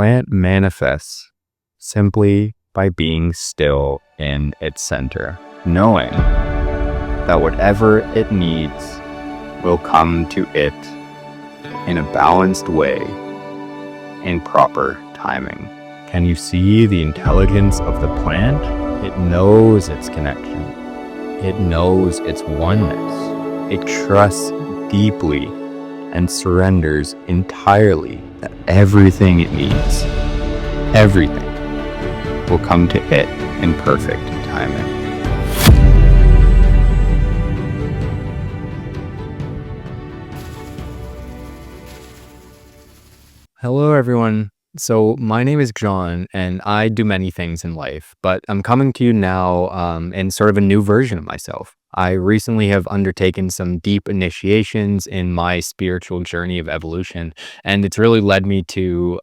plant manifests simply by being still in its center, knowing that whatever it needs will come to it in a balanced way, in proper timing. Can you see the intelligence of the plant? It knows its connection. It knows its oneness. It trusts deeply and surrenders entirely that everything it needs, everything, will come to it in perfect timing. Hello, everyone. So my name is John, and I do many things in life, but I'm coming to you now in sort of a new version of myself. I recently have undertaken some deep initiations in my spiritual journey of evolution, and it's really led me to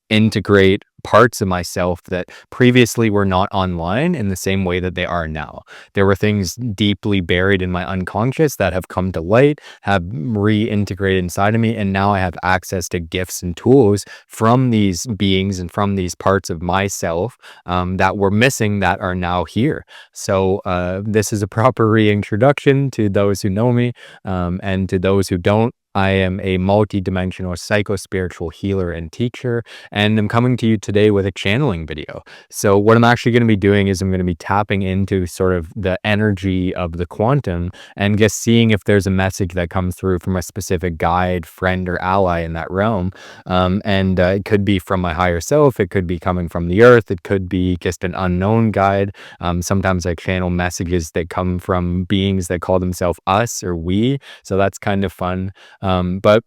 integrate parts of myself that previously were not online in the same way that they are now. There were things deeply buried in my unconscious that have come to light, have reintegrated inside of me, and now I have access to gifts and tools from these beings and from these parts of myself that were missing that are now here. So this is a proper reintroduction to those who know me, and to those who don't. I am a multi-dimensional psycho-spiritual healer and teacher, and I'm coming to you today with a channeling video. So what I'm actually going to be doing is I'm going to be tapping into sort of the energy of the quantum and just seeing if there's a message that comes through from a specific guide, friend, or ally in that realm. And it could be from my higher self. It could be coming from the earth. It could be just an unknown guide. Sometimes I channel messages that come from beings that call themselves us or we. So that's kind of fun. But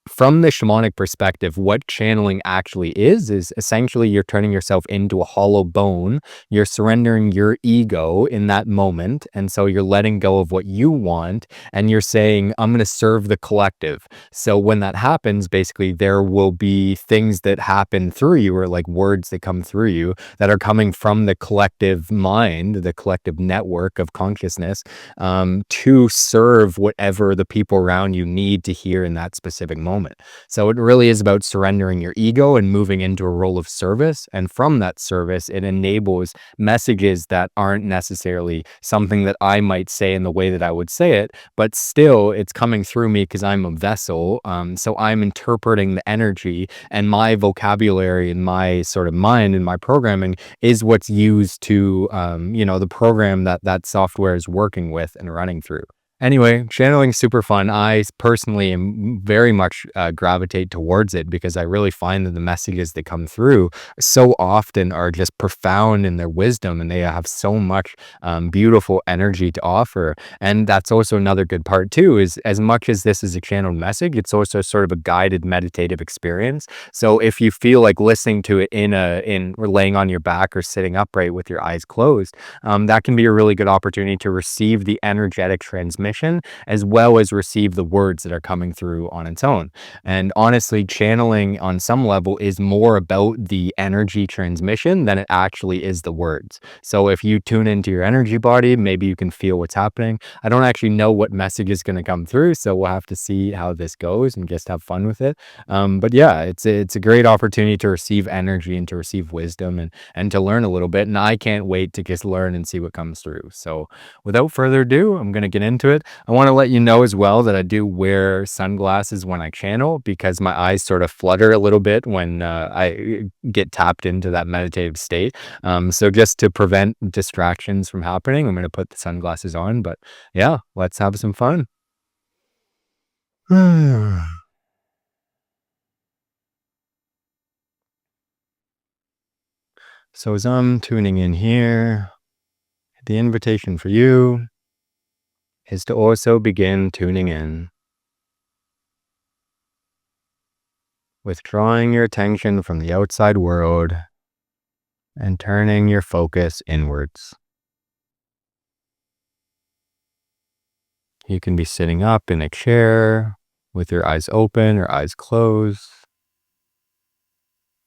from the shamanic perspective, what channeling actually is essentially you're turning yourself into a hollow bone. You're surrendering your ego in that moment. And so you're letting go of what you want and you're saying, I'm going to serve the collective. So when that happens, basically there will be things that happen through you, or like words that come through you that are coming from the collective mind, the collective network of consciousness, to serve whatever the people around you need to hear in that specific moment. So it really is about surrendering your ego and moving into a role of service. And from that service, it enables messages that aren't necessarily something that I might say in the way that I would say it, but still it's coming through me because I'm a vessel. So I'm interpreting the energy, and my vocabulary and my sort of mind and my programming is what's used to, the program that software is working with and running through. Anyway, channeling is super fun. I personally am very much gravitate towards it because I really find that the messages that come through so often are just profound in their wisdom, and they have so much beautiful energy to offer. And that's also another good part too, is as much as this is a channeled message, it's also sort of a guided meditative experience. So if you feel like listening to it or laying on your back or sitting upright with your eyes closed, that can be a really good opportunity to receive the energetic transmission as well as receive the words that are coming through on its own. And honestly, channeling on some level is more about the energy transmission than it actually is the words. So if you tune into your energy body, maybe you can feel what's happening. I don't actually know what message is going to come through, so we'll have to see how this goes and just have fun with it. But yeah, it's a great opportunity to receive energy and to receive wisdom and to learn a little bit. And I can't wait to just learn and see what comes through. So without further ado, I'm going to get into it. I want to let you know as well that I do wear sunglasses when I channel because my eyes sort of flutter a little bit when I get tapped into that meditative state. So just to prevent distractions from happening, I'm going to put the sunglasses on. But yeah, let's have some fun. So as I'm tuning in here, the invitation for you is to also begin tuning in, withdrawing your attention from the outside world and turning your focus inwards. You can be sitting up in a chair with your eyes open or eyes closed,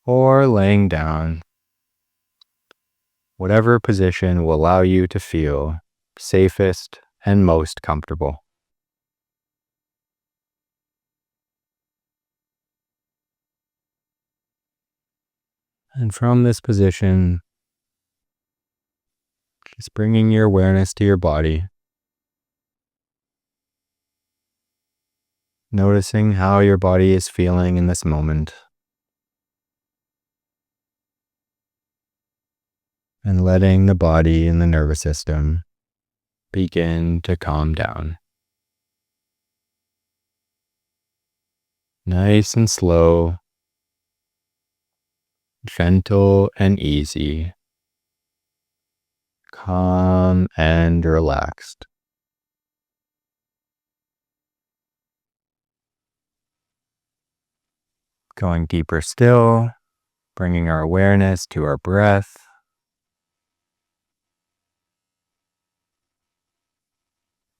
or laying down. Whatever position will allow you to feel safest and most comfortable. And from this position, just bringing your awareness to your body, noticing how your body is feeling in this moment, and letting the body and the nervous system begin to calm down. Nice and slow, gentle and easy, calm and relaxed. Going deeper still, bringing our awareness to our breath.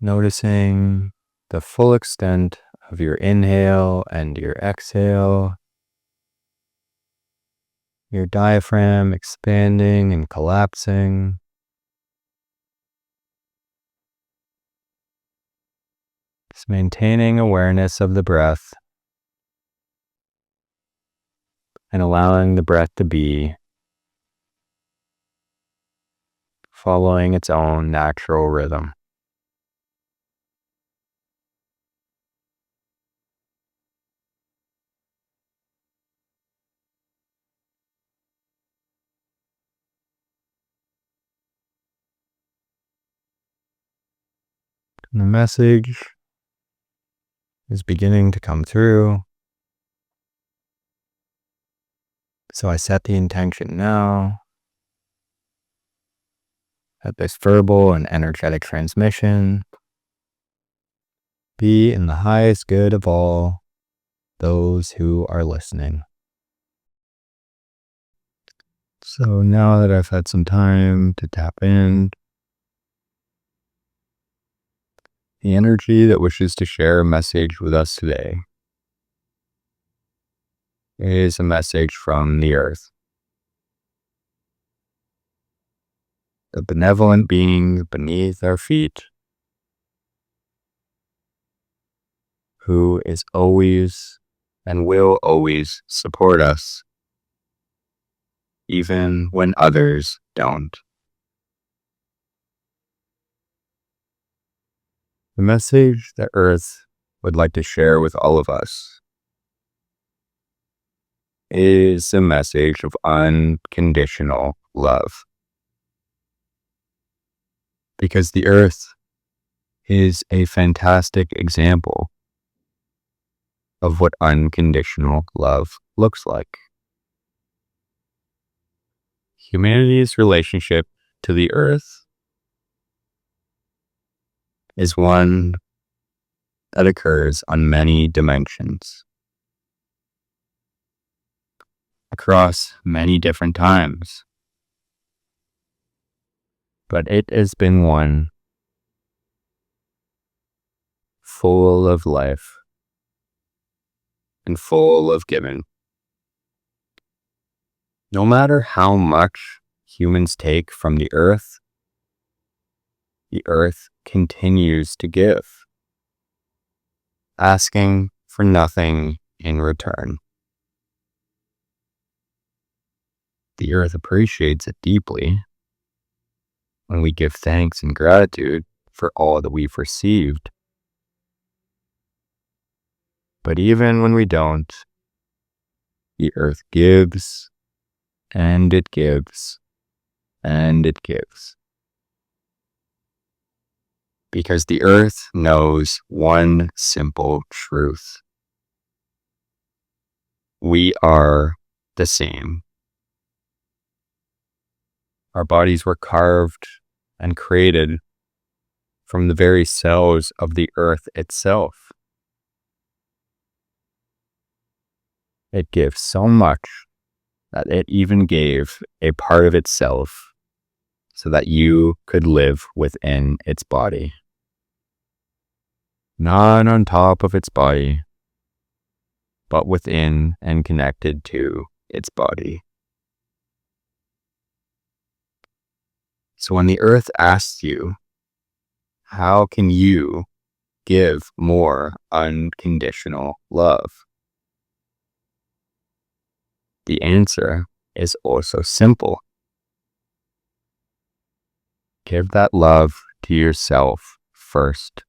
Noticing the full extent of your inhale and your exhale. Your diaphragm expanding and collapsing. Just maintaining awareness of the breath and allowing the breath to be, following its own natural rhythm. And the message is beginning to come through. So I set the intention now that this verbal and energetic transmission be in the highest good of all those who are listening. So now that I've had some time to tap in, the energy that wishes to share a message with us today is a message from the earth. The benevolent being beneath our feet, who is always and will always support us, even when others don't. The message that Earth would like to share with all of us is a message of unconditional love. Because the Earth is a fantastic example of what unconditional love looks like. Humanity's relationship to the Earth is one that occurs on many dimensions, across many different times. But it has been one full of life and full of giving. No matter how much humans take from the Earth continues to give, asking for nothing in return. The Earth appreciates it deeply when we give thanks and gratitude for all that we've received. But even when we don't, the Earth gives, and it gives, and it gives. Because the Earth knows one simple truth. We are the same. Our bodies were carved and created from the very cells of the Earth itself. It gives so much that it even gave a part of itself so that you could live within its body. Not on top of its body, but within and connected to its body. So when the Earth asks you, how can you give more unconditional love? The answer is also simple. Give that love to yourself first.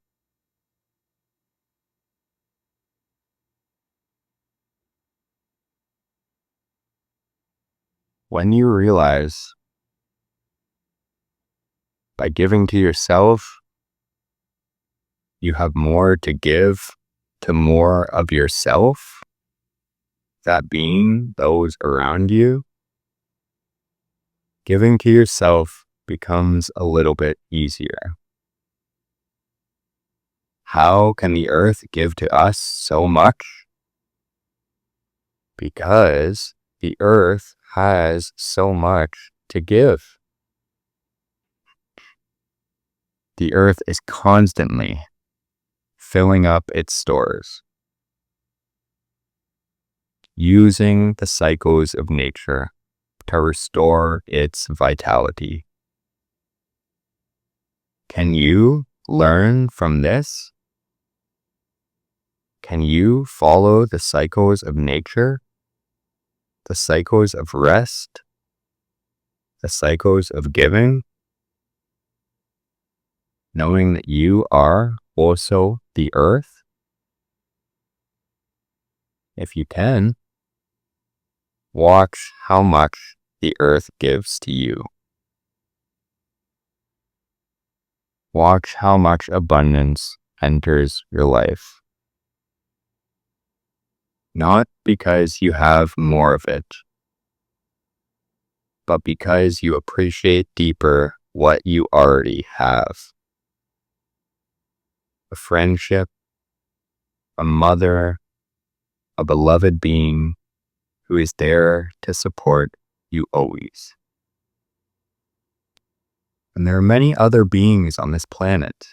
When you realize by giving to yourself, you have more to give to more of yourself, that being those around you, giving to yourself becomes a little bit easier. How can the earth give to us so much? Because the earth has so much to give. The earth is constantly filling up its stores, using the cycles of nature to restore its vitality. Can you learn from this? Can you follow the cycles of nature, the cycles of rest, the cycles of giving, knowing that you are also the earth? If you can, watch how much the earth gives to you. Watch how much abundance enters your life. Not because you have more of it, but because you appreciate deeper what you already have. A friendship, a mother, a beloved being who is there to support you always. And there are many other beings on this planet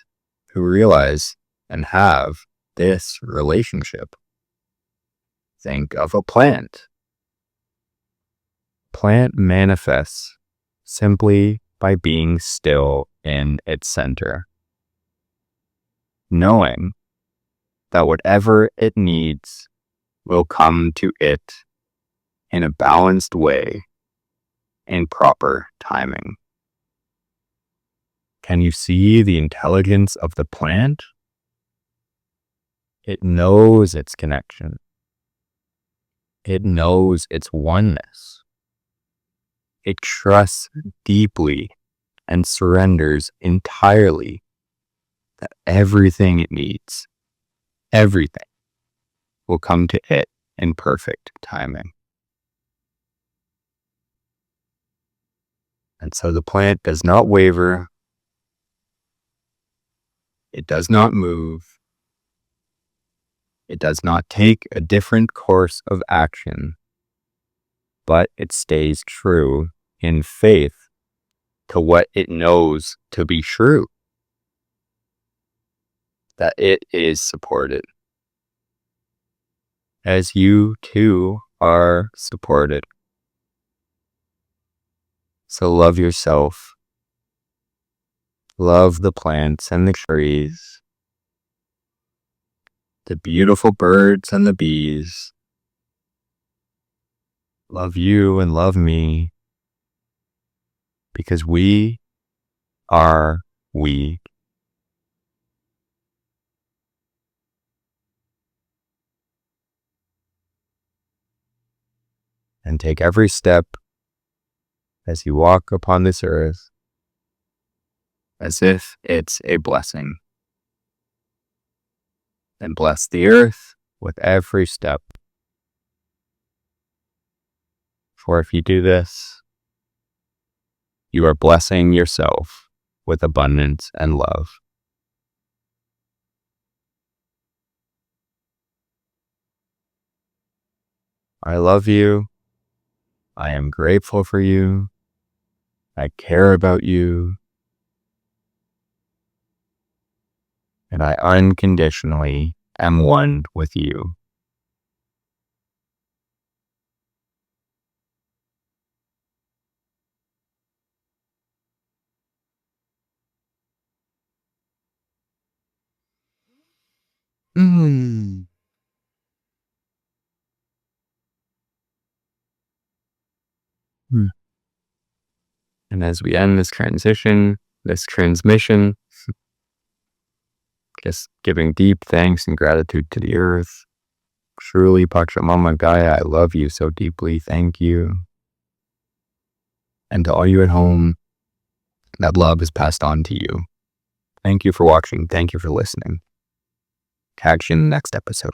who realize and have this relationship. Think of a plant. Plant manifests simply by being still in its center, knowing that whatever it needs will come to it in a balanced way in proper timing. Can you see the intelligence of the plant? It knows its connection. It knows its oneness. It trusts deeply and surrenders entirely that everything it needs, everything, will come to it in perfect timing. And so the plant does not waver. It does not move. It does not take a different course of action, but it stays true in faith to what it knows to be true, that it is supported, as you too are supported. So love yourself, love the plants and the trees, the beautiful birds and the bees. Love you and love me, because we are we. And take every step as you walk upon this earth as if it's a blessing. And bless the earth with every step. For if you do this, you are blessing yourself with abundance and love. I love you. I am grateful for you. I care about you. And I unconditionally am one with you. Mm. Hmm. And as we end this transmission, just giving deep thanks and gratitude to the earth. Truly, Pachamama Gaia, I love you so deeply. Thank you. And to all you at home, that love is passed on to you. Thank you for watching. Thank you for listening. Catch you in the next episode.